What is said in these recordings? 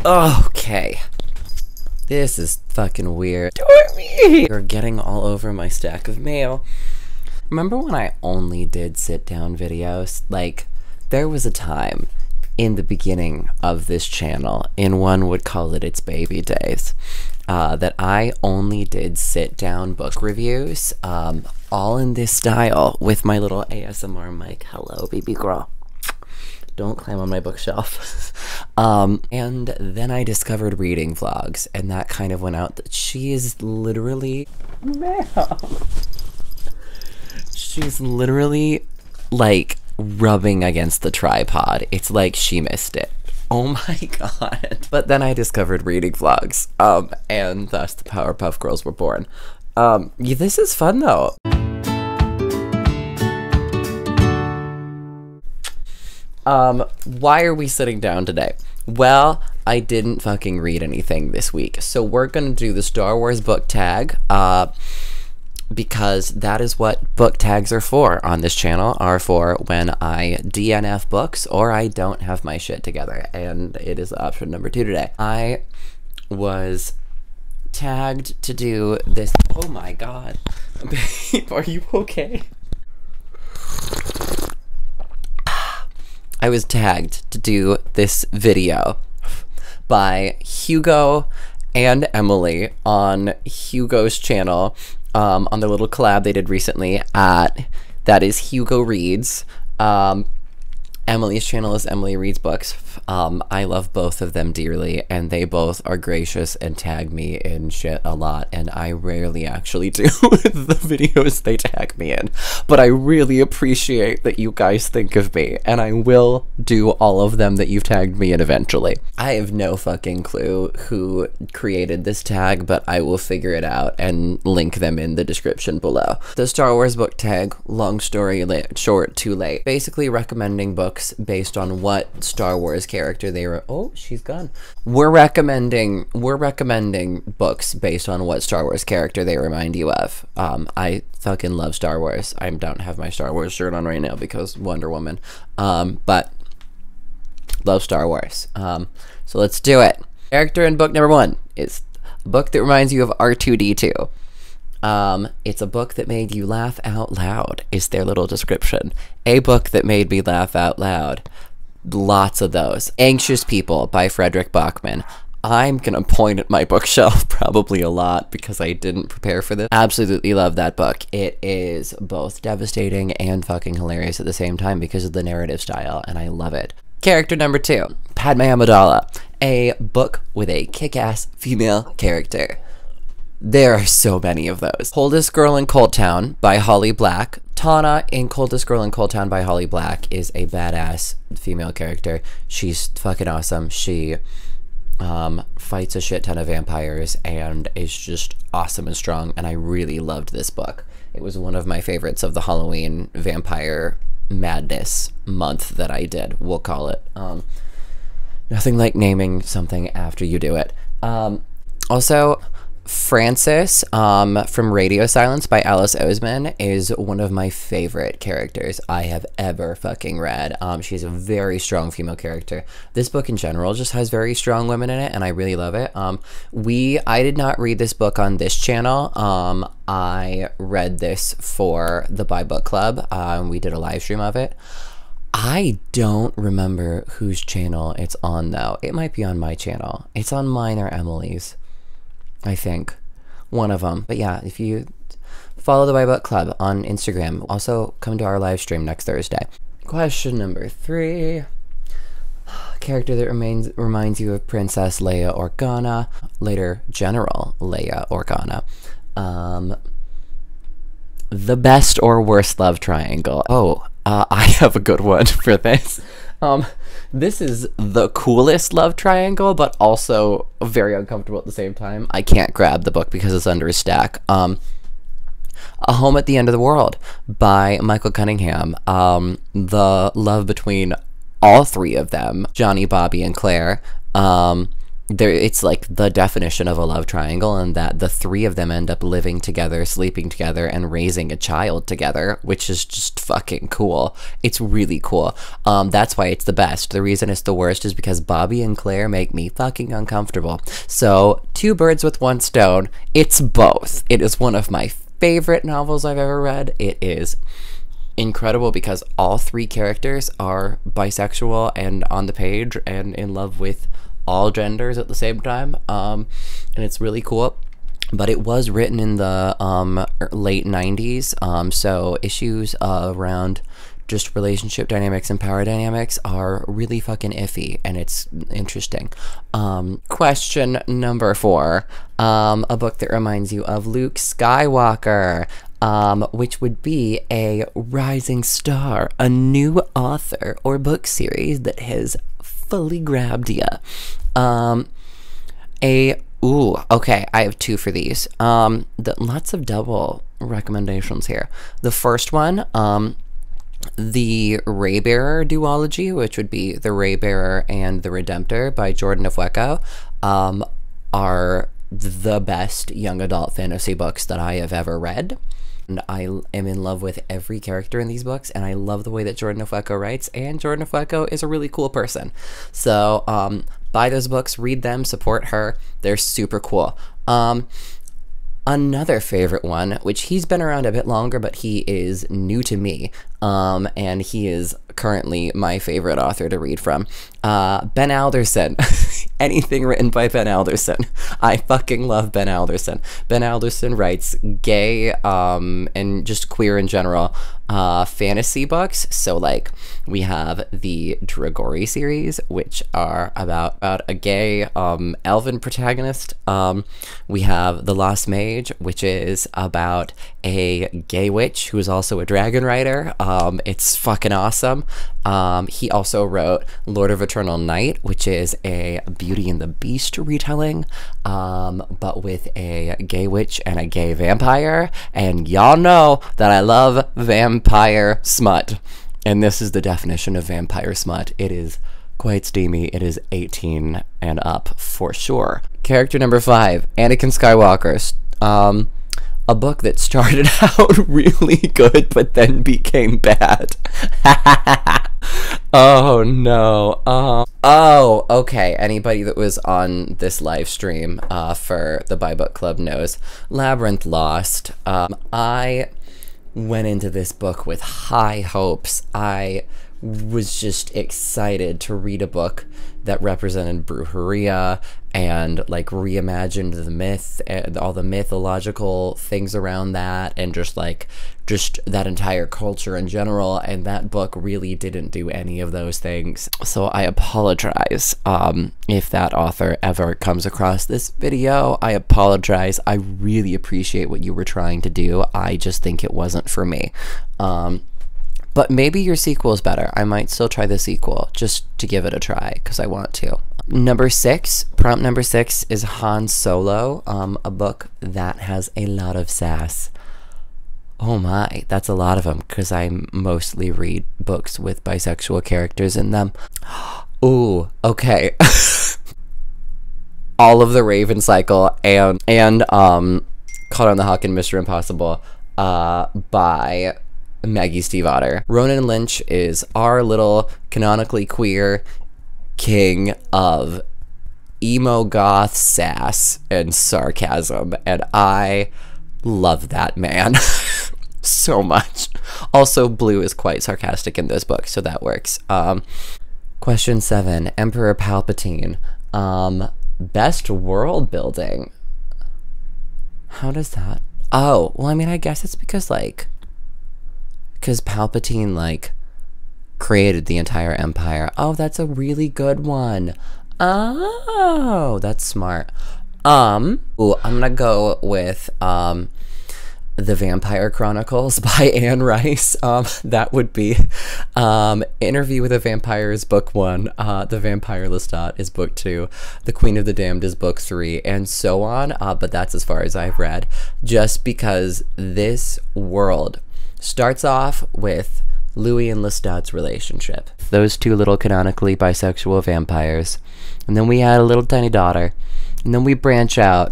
Okay. This is fucking weird. Dormy! You're getting all over my stack of mail. Remember when I only did sit-down videos? Like, there was a time in the beginning of this channel, and one would call it its baby days, that I only did sit-down book reviews, all in this style, with my little ASMR mic. Hello, baby girl. Don't climb on my bookshelf. And then I discovered reading vlogs, and that kind of went out. She is literally... She's literally, like, rubbing against the tripod. It's like she missed it. Oh my god. But then I discovered reading vlogs, and thus the Powerpuff Girls were born. Yeah, this is fun, though. Why are we sitting down today? Well, I didn't fucking read anything this week, so we're gonna do the Star Wars book tag, because that is what book tags are for on this channel, are for when I DNF books or I don't have my shit together, and it is option number 2 today. I was tagged to do this. Oh my god. Babe, are you okay? I was tagged to do this video by Hugo and Emily on Hugo's channel, on their little collab they did recently that is Hugo Reads. Emily's channel is Emily Reads Books. I love both of them dearly, and they both are gracious and tag me in shit a lot, and I rarely actually do with the videos they tag me in. But I really appreciate that you guys think of me, and I will do all of them that you've tagged me in eventually. I have no fucking clue who created this tag, but I will figure it out and link them in the description below. The Star Wars book tag, long story short, too late. Basically recommending books based on what Star Wars character they were. Oh, she's gone. We're recommending books based on what Star Wars character they remind you of. I fucking love Star Wars. I don't have my Star Wars shirt on right now because Wonder Woman. But love Star Wars. So let's do it. Character in book number 1 is a book that reminds you of R2-D2. It's a book that made you laugh out loud, is their little description. A book that made me laugh out loud. Lots of those. Anxious People by Frederick Bachman. I'm gonna point at my bookshelf probably a lot because I didn't prepare for this. Absolutely love that book. It is both devastating and fucking hilarious at the same time because of the narrative style, and I love it. Character number 2, Padme Amidala. A book with a kick-ass female character. There are so many of those. Coldest Girl in Cold Town by Holly Black. Tana in Coldest Girl in Cold Town by Holly Black is a badass female character. She's fucking awesome. She fights a shit ton of vampires and is just awesome and strong, and I really loved this book. It was one of my favorites of the Halloween vampire madness month that I did, we'll call it. Nothing like naming something after you do it. Also, Frances from Radio Silence by Alice Oseman is one of my favorite characters I have ever fucking read. She's a very strong female character. This book in general just has very strong women in it, and I really love it. I did not read this book on this channel. I read this for the Buy Book Club. We did a live stream of it. I don't remember whose channel it's on, though. It might be on my channel. It's on mine or Emily's, I think. One of them. But yeah, if you follow the Buy Book Club on Instagram, also come to our live stream next Thursday. Question number 3. Character that reminds you of Princess Leia Organa, later General Leia Organa. The best or worst love triangle. Oh, I have a good one for this. This is the coolest love triangle, but also very uncomfortable at the same time. I can't grab the book because it's under a stack. A Home at the End of the World by Michael Cunningham. The love between all 3 of them, Johnny, Bobby, and Claire, it's like the definition of a love triangle, and that the three of them end up living together, sleeping together, and raising a child together, which is just fucking cool. It's really cool. That's why it's the best. The reason it's the worst is because Bobby and Claire make me fucking uncomfortable. So, two birds with one stone. It's both. It is one of my favorite novels I've ever read. It is incredible because all three characters are bisexual and on the page and in love with all genders at the same time, and it's really cool. But it was written in the late 90s, so issues around just relationship dynamics and power dynamics are really fucking iffy, and it's interesting. Question number 4, a book that reminds you of Luke Skywalker, which would be a rising star, a new author or book series that has fully grabbed ya. Okay, I have 2 for these. Lots of double recommendations here. The first one, the Raybearer duology, which would be The Raybearer and The Redemptor by Jordan Afueco, are the best young adult fantasy books that I have ever read. And I am in love with every character in these books, and I love the way that Jordan Afueco writes, and Jordan Afueco is a really cool person. So, buy those books, read them, support her. They're super cool. Another favorite one, which he's been around a bit longer, but he is new to me, and he is currently my favorite author to read from, Ben Alderson. Anything written by Ben Alderson. I fucking love Ben Alderson. Ben Alderson writes gay, and just queer in general, fantasy books. So, like, we have the Dragori series, which are about a gay, elven protagonist. We have The Lost Mage, which is about a gay witch who is also a dragon rider. It's fucking awesome. He also wrote Lord of Eternal Night, which is a Beauty and the Beast retelling, but with a gay witch and a gay vampire. And y'all know that I love vampire smut. And this is the definition of vampire smut. It is quite steamy. It is 18 and up for sure. Character number 5, Anakin Skywalker. A book that started out really good, but then became bad. Oh, no. Oh, okay. Anybody that was on this live stream for the Buy Book Club knows. Labyrinth Lost. I went into this book with high hopes. I was just excited to read a book that represented Brujeria and like reimagined the myth and all the mythological things around that, and just that entire culture in general. And that book really didn't do any of those things. So I apologize if that author ever comes across this video. I apologize. I really appreciate what you were trying to do. I just think it wasn't for me. But maybe your sequel is better. I might still try the sequel just to give it a try because I want to. Prompt number 6 is Han Solo, a book that has a lot of sass. Oh my, that's a lot of them because I mostly read books with bisexual characters in them. Ooh, okay. All of the Raven Cycle and Caught on the Hawk and Mr. Impossible by Maggie Stiefvater. Ronan Lynch is our little canonically queer king of emo goth sass and sarcasm, and I love that man so much. Also, Blue is quite sarcastic in this book, so that works. Question 7, Emperor Palpatine. Best world building. How does that? Oh, well, I mean, I guess it's because Palpatine, created the entire empire. Oh, that's a really good one. Oh, that's smart. Ooh, I'm gonna go with, The Vampire Chronicles by Anne Rice. That would be, Interview with a Vampire is book 1, The Vampire Lestat is book 2, The Queen of the Damned is book 3, and so on, but that's as far as I've read, just because this world starts off with Louis and Lestat's relationship. Those two little canonically bisexual vampires. And then we had a little tiny daughter. And then we branch out.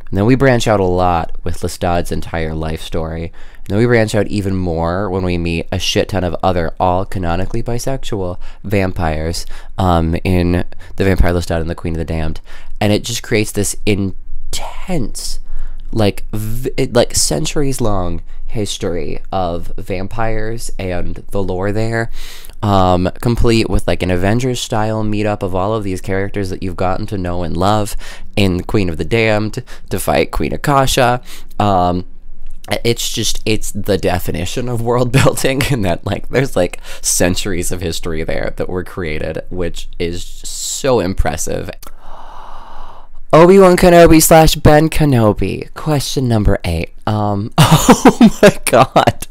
And then we branch out a lot with Lestat's entire life story. And then we branch out even more when we meet a shit ton of other all canonically bisexual vampires in The Vampire Lestat and the Queen of the Damned. And it just creates this intense, like centuries-long history of vampires and the lore there, complete with like an Avengers-style meetup of all of these characters that you've gotten to know and love in Queen of the Damned to fight Queen Akasha. It's the definition of world building, and that like there's like centuries of history there that were created, which is so impressive. Obi-Wan Kenobi / Ben Kenobi. Question number 8. Oh my god.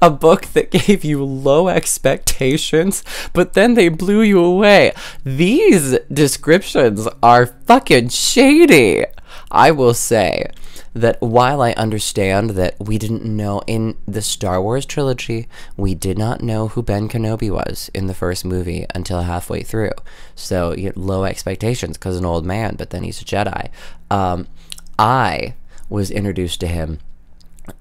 A book that gave you low expectations, but then they blew you away. These descriptions are fucking shady. I will say that while I understand that we didn't know in the Star Wars trilogy, we did not know who Ben Kenobi was in the first movie until halfway through. So you had low expectations because an old man, but then he's a Jedi. I was introduced to him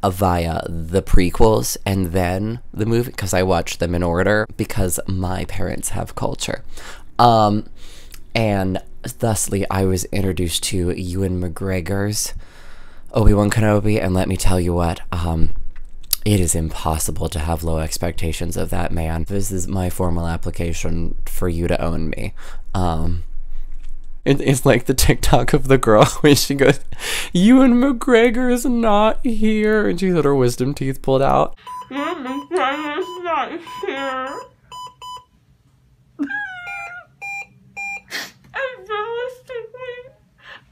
via the prequels and then the movie, because I watched them in order because my parents have culture. And thusly, I was introduced to Ewan McGregor's Obi-Wan Kenobi, and let me tell you what, it is impossible to have low expectations of that man. This is my formal application for you to own me. It's like the TikTok of the girl when she goes, Ewan McGregor is not here, and she's got her wisdom teeth pulled out. Ewan McGregor's not here. And realistically,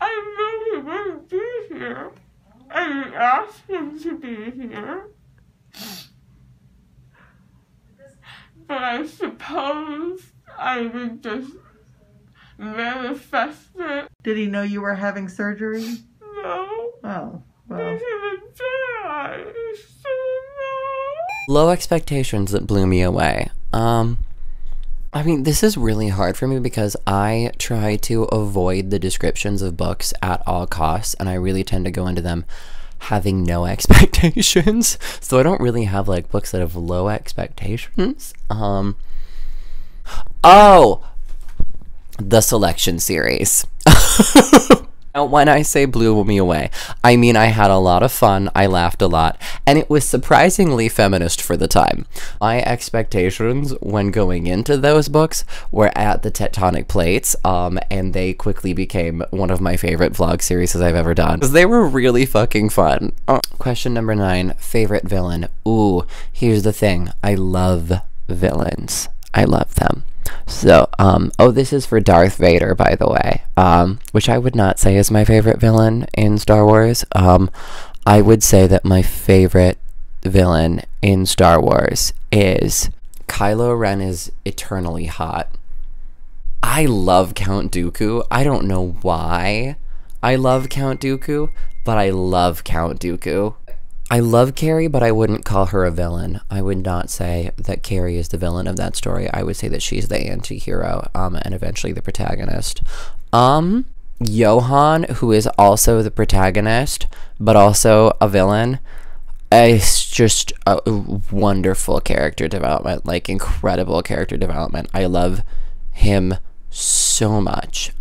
I know he wouldn't be here. I didn't ask him to be here. But I suppose I would just manifest it. Did he know you were having surgery? No. Oh, well. He's a Jedi. He's so no. Low expectations that blew me away. I mean, this is really hard for me because I try to avoid the descriptions of books at all costs, and I really tend to go into them having no expectations. So I don't really have like books that have low expectations. Oh, the Selection series. Now, when I say blew me away, I mean I had a lot of fun, I laughed a lot, and it was surprisingly feminist for the time. My expectations when going into those books were at the tectonic plates, and they quickly became one of my favorite vlog series I've ever done. They were really fucking fun. Question number 9, favorite villain. Ooh, here's the thing, I love villains. I love them. So, oh, this is for Darth Vader, by the way, which I would not say is my favorite villain in Star Wars. I would say that my favorite villain in Star Wars is Kylo Ren is eternally hot. I love Count Dooku. I don't know why I love Count Dooku, but I love Count Dooku. I love Carrie, but I wouldn't call her a villain. I would not say that Carrie is the villain of that story. I would say that she's the anti-hero, and eventually the protagonist. Johan, who is also the protagonist, but also a villain, is just a wonderful character development, like incredible character development. I love him so much.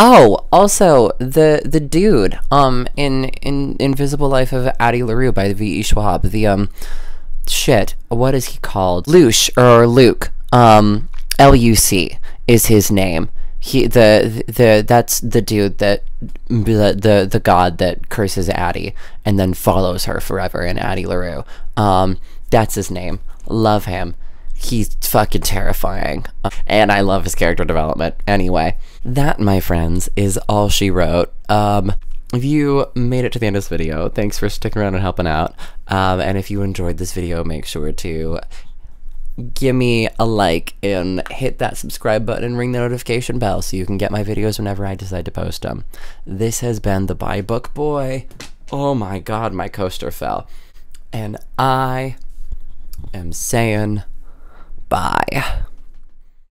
Oh, also, the dude, in Invisible Life of Addie LaRue by V.E. Schwab, shit, what is he called? Luke, L-U-C is his name. That's the dude that, the god that curses Addie and then follows her forever in Addie LaRue. That's his name. Love him. He's fucking terrifying. And I love his character development. Anyway, that, my friends, is all she wrote. If you made it to the end of this video, thanks for sticking around and helping out. And if you enjoyed this video, make sure to give me a like and hit that subscribe button and ring the notification bell so you can get my videos whenever I decide to post them. This has been the Buy Book Boy. Oh my god, my coaster fell. And I am saying bye.